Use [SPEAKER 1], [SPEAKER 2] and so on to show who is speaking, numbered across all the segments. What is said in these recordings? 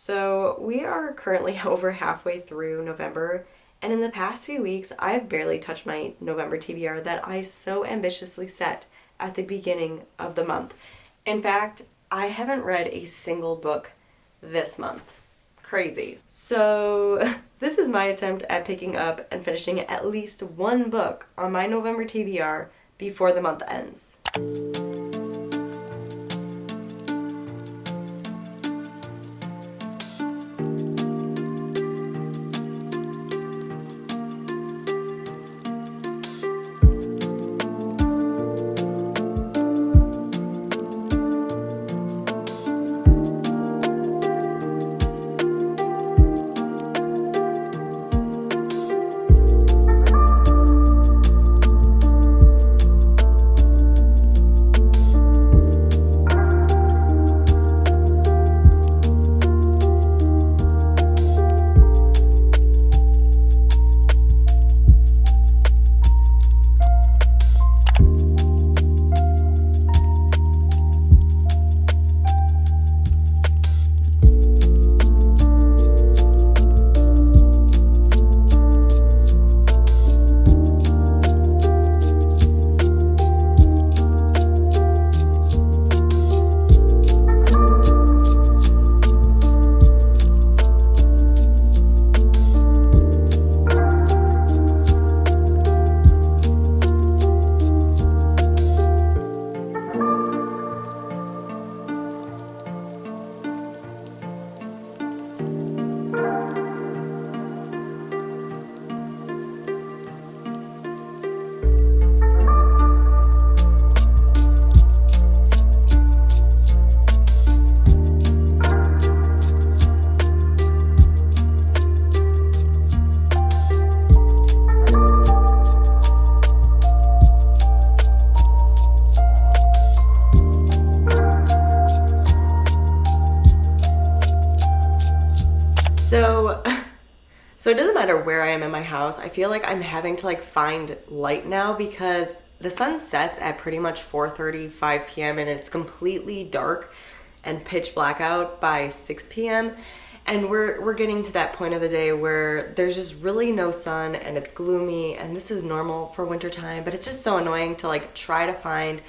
[SPEAKER 1] So we are currently over halfway through November, and in the past few weeks, I've barely touched my November TBR that I so ambitiously set at the beginning of the month. In fact, I haven't read a single book this month. Crazy. So this is my attempt at picking up and finishing at least one book on my November TBR before the month ends. So it doesn't matter where I am in my house. I feel like I'm having to find light now because the sun sets at pretty much 4:30, 5 p.m. and it's completely dark and pitch black out by 6 p.m. And we're getting to that point of the day where there's just really no sun and it's gloomy, and this is normal for wintertime, but it's just so annoying to try to find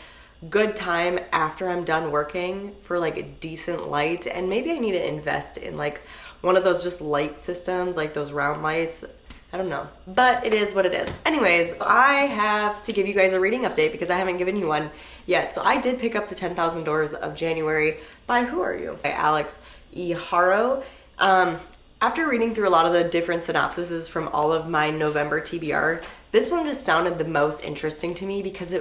[SPEAKER 1] good time after I'm done working for a decent light. And maybe I need to invest in one of those just light systems, like those round lights. I don't know, but it is what it is. Anyways, I have to give you guys a reading update because I haven't given you one yet. So I did pick up The 10,000 Doors of January by Who Are You? By Alex E. Haro. After reading through a lot of the different synopsises from all of my November TBR, this one just sounded the most interesting to me because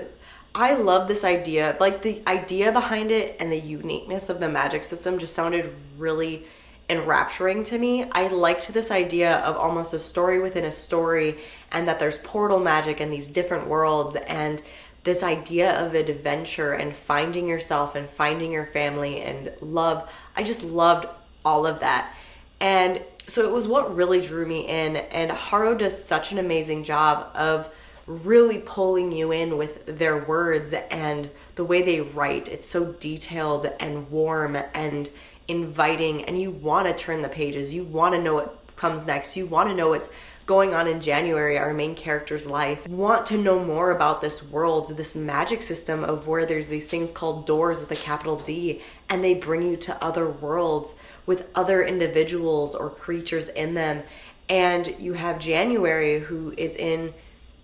[SPEAKER 1] I love this idea. The idea behind it and the uniqueness of the magic system just sounded really enrapturing to me. I liked this idea of almost a story within a story, and that there's portal magic and these different worlds, and this idea of adventure and finding yourself and finding your family and love. I just loved all of that. And so it was what really drew me in, and Haro does such an amazing job of really pulling you in with their words and the way they write. It's so detailed and warm and inviting, and you want to turn the pages. You want to know what comes next. You want to know what's going on in January, our main character's life. You want to know more about this world, this magic system of where there's these things called doors with a capital D, and they bring you to other worlds with other individuals or creatures in them. And you have January, who is in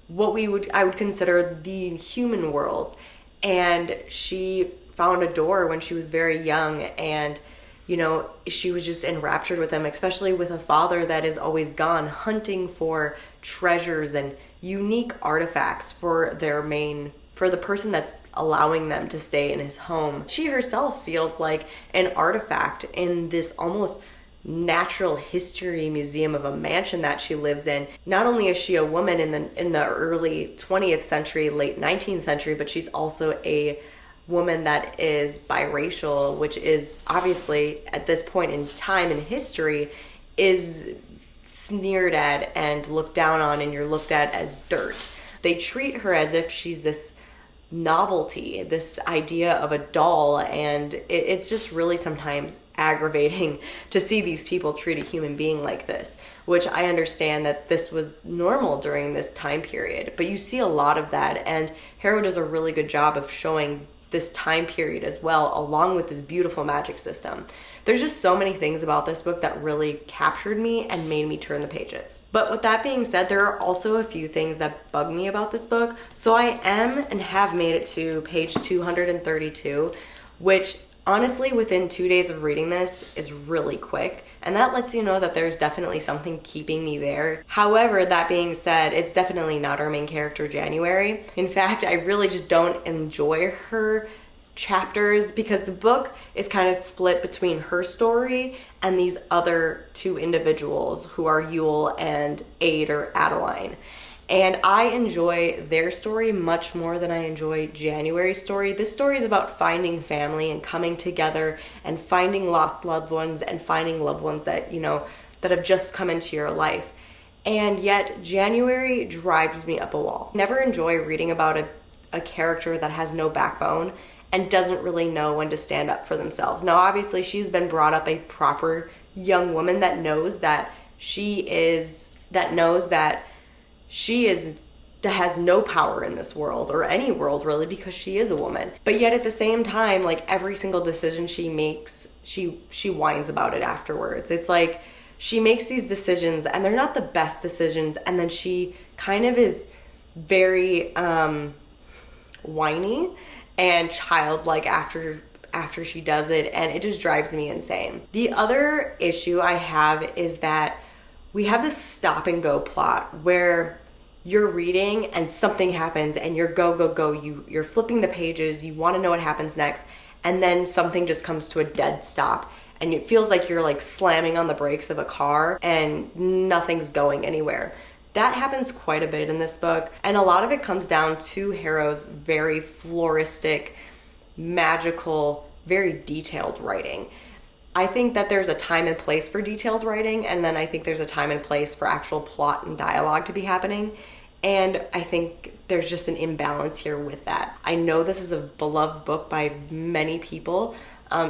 [SPEAKER 1] what I would consider the human world, and she found a door when she was very young, and she was just enraptured with them, especially with a father that is always gone hunting for treasures and unique artifacts for the person that's allowing them to stay in his home. She herself feels like an artifact in this almost natural history museum of a mansion that she lives in. Not only is she a woman in the early 20th century, late 19th century, but she's also a woman that is biracial, which is obviously at this point in time in history is sneered at and looked down on, and you're looked at as dirt. They treat her as if she's this novelty, this idea of a doll, and it's just really sometimes aggravating to see these people treat a human being like this, which I understand that this was normal during this time period. But you see a lot of that, and Harrow does a really good job of showing this time period as well, along with this beautiful magic system. There's just so many things about this book that really captured me and made me turn the pages. But with that being said, there are also a few things that bug me about this book. So I am and have made it to page 232, which honestly, within 2 days of reading this is really quick. And that lets you know that there's definitely something keeping me there. However, that being said, it's definitely not our main character, January. In fact, I really just don't enjoy her chapters because the book is kind of split between her story and these other two individuals who are Yule and Aid or Adeline. And I enjoy their story much more than I enjoy January's story. This story is about finding family and coming together and finding lost loved ones and finding loved ones that, you know, that have just come into your life. And yet January drives me up a wall. Never enjoy reading about a character that has no backbone and doesn't really know when to stand up for themselves. Now, obviously, she's been brought up a proper young woman that knows that has no power in this world or any world really, because she is a woman. But yet at the same time, like every single decision she makes, she whines about it afterwards. It's like she makes these decisions and they're not the best decisions, and then she kind of is very whiny and childlike after she does it, and it just drives me insane. The other issue I have is that we have this stop and go plot where you're reading and something happens and you're go. You're flipping the pages, you want to know what happens next, and then something just comes to a dead stop and it feels like you're like slamming on the brakes of a car and nothing's going anywhere. That happens quite a bit in this book, and a lot of it comes down to Harrow's very floristic, magical, very detailed writing. I think that there's a time and place for detailed writing, and then I think there's a time and place for actual plot and dialogue to be happening. And I think there's just an imbalance here with that. I know this is a beloved book by many people,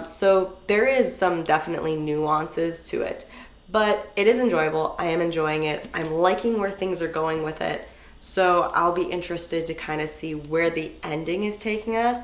[SPEAKER 1] so there is some definitely nuances to it. But it is enjoyable. I am enjoying it. I'm liking where things are going with it. So I'll be interested to kind of see where the ending is taking us.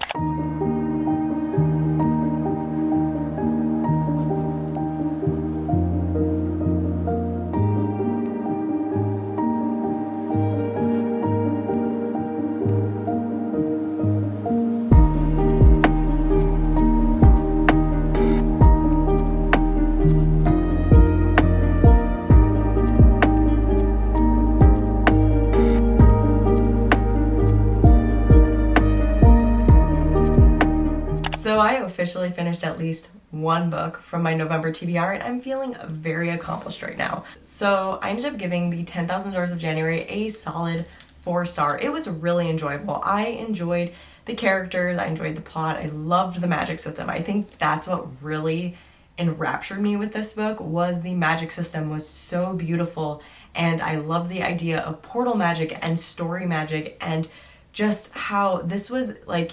[SPEAKER 1] So I officially finished at least one book from my November TBR, and I'm feeling very accomplished right now. So I ended up giving the 10,000 Doors of January a solid 4-star. It was really enjoyable. I enjoyed the characters, I enjoyed the plot, I loved the magic system. I think that's what really enraptured me with this book, was the magic system was so beautiful, and I love the idea of portal magic and story magic, and just how this was like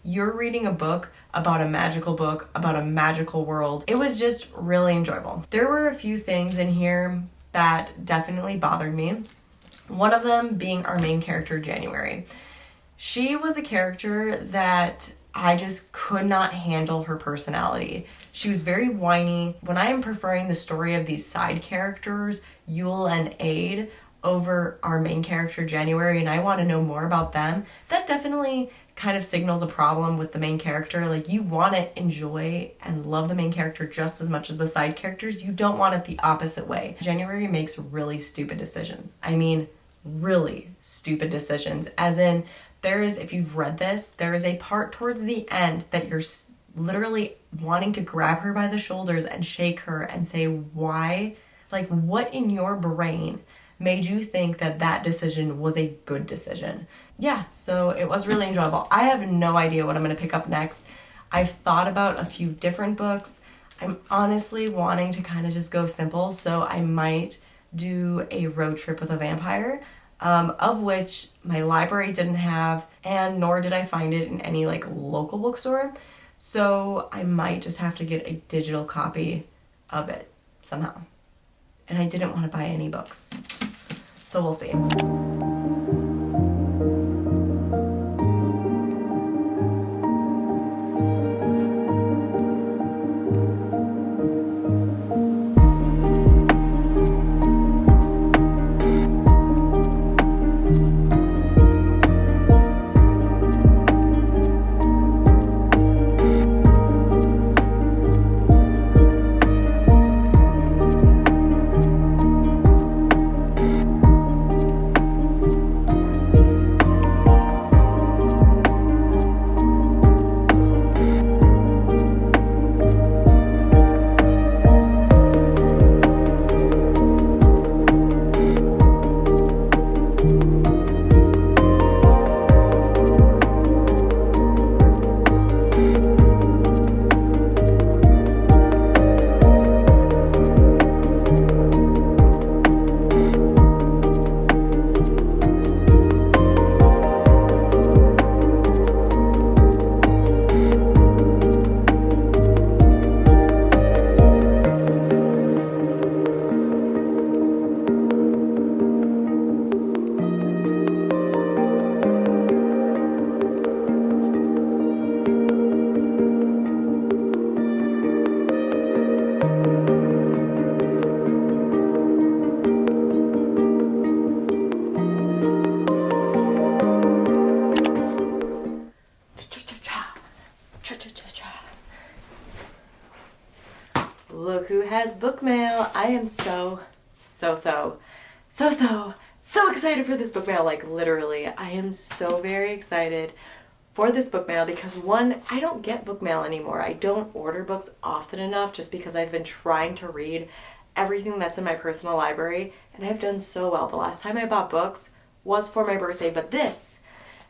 [SPEAKER 1] you're reading a book about a magical world. It was just really enjoyable. There were a few things in here that definitely bothered me. One of them being our main character, January. She was a character that I just could not handle her personality. She was very whiny. When I am preferring the story of these side characters, Yule and Aid, over our main character, January, and I want to know more about them, that definitely kind of signals a problem with the main character. Like, you want to enjoy and love the main character just as much as the side characters. You don't want it the opposite way. January makes really stupid decisions. I mean, really stupid decisions. As in, if you've read this, there is a part towards the end that you're literally wanting to grab her by the shoulders and shake her and say, why? Like, what in your brain made you think that that decision was a good decision? Yeah, so it was really enjoyable. I have no idea what I'm going to pick up next. I've thought about a few different books. I'm honestly wanting to kind of just go simple, so I might do a road trip with a vampire, of which my library didn't have, and nor did I find it in any like local bookstore. So I might just have to get a digital copy of it somehow. And I didn't want to buy any books. So we'll see. Look who has book mail. I am so excited for this book mail. Like literally, I am so very excited for this book mail because one, I don't get book mail anymore. I don't order books often enough just because I've been trying to read everything that's in my personal library and I've done so well. The last time I bought books was for my birthday, but this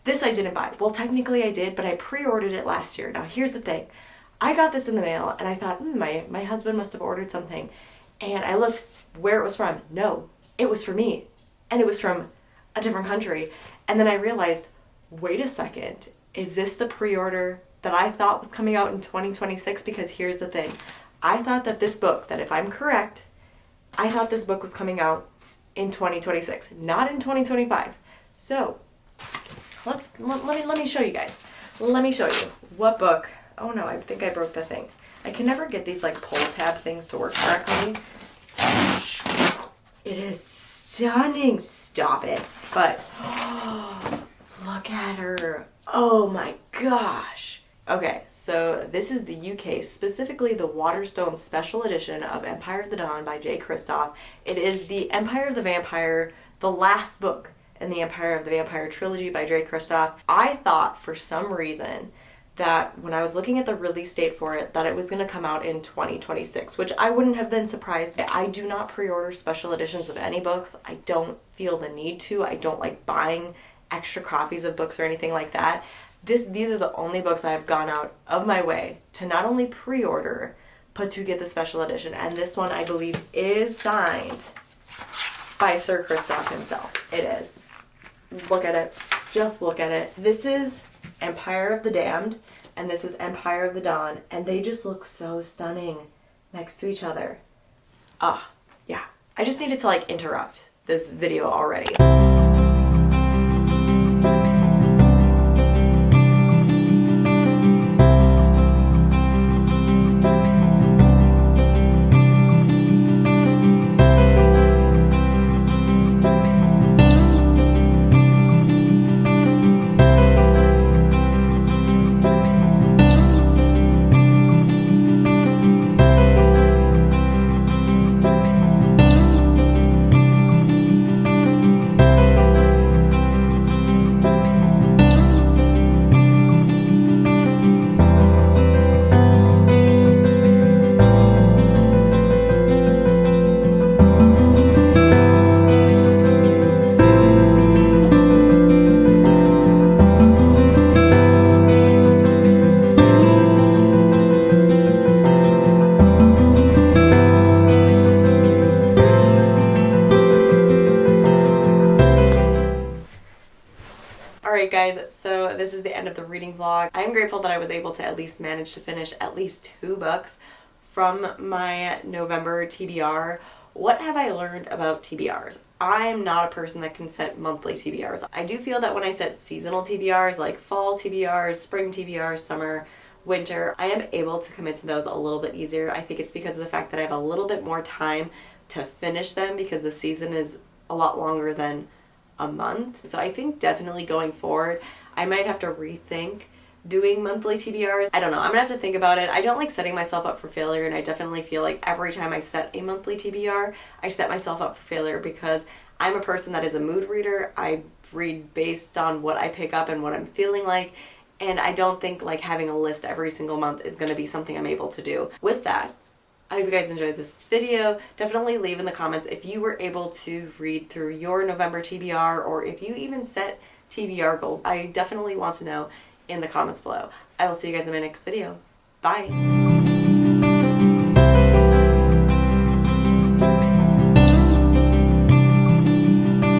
[SPEAKER 1] I didn't buy. Well, technically I did, but I pre-ordered it last year. Now here's the thing. I got this in the mail and I thought, my husband must have ordered something. And I looked where it was from. No, it was for me. And it was from a different country. And then I realized, wait a second, is this the pre-order that I thought was coming out in 2026? Because here's the thing. I thought that this book, that if I'm correct, I thought this book was coming out in 2026, not in 2025. So let me show you guys. Let me show you what book. Oh no, I think I broke the thing. I can never get these like pull tab things to work correctly. It is stunning. Stop it. But look at her. Oh my gosh. Okay, so this is the UK, specifically the Waterstone Special Edition of Empire of the Dawn by J. Kristoff. It is the Empire of the Vampire, the last book in the Empire of the Vampire trilogy by J. Kristoff. I thought for some reason that when I was looking at the release date for it, that it was going to come out in 2026, which I wouldn't have been surprised. I do not pre-order special editions of any books. I don't feel the need to. I don't like buying extra copies of books or anything like that. These are the only books I have gone out of my way to not only pre-order, but to get the special edition. And this one, I believe, is signed by Sir Kristoff himself. It is. Look at it. Just look at it. This is Empire of the Damned, and this is Empire of the Dawn, and they just look so stunning next to each other. Yeah. I just needed to like interrupt this video already. Alright guys, so So this is the end of the reading vlog. I am grateful that I was able to at least manage to finish at least 2 books from my November TBR. What have I learned about TBRs? I'm not a person that can set monthly TBRs. I do feel that when I set seasonal TBRs, like fall TBRs, spring TBRs, summer, winter, I am able to commit to those a little bit easier. I think it's because of the fact that I have a little bit more time to finish them because the season is a lot longer than a month. So I think definitely going forward, I might have to rethink doing monthly TBRs. I don't know, I'm gonna have to think about it. I don't like setting myself up for failure, and I definitely feel like every time I set a monthly TBR, I set myself up for failure because I'm a person that is a mood reader. I read based on what I pick up and what I'm feeling like, and I don't think like having a list every single month is gonna be something I'm able to do. With that, I hope you guys enjoyed this video. Definitely leave in the comments if you were able to read through your November TBR or if you even set TBR goals. I definitely want to know in the comments below. I will see you guys in my next video. Bye!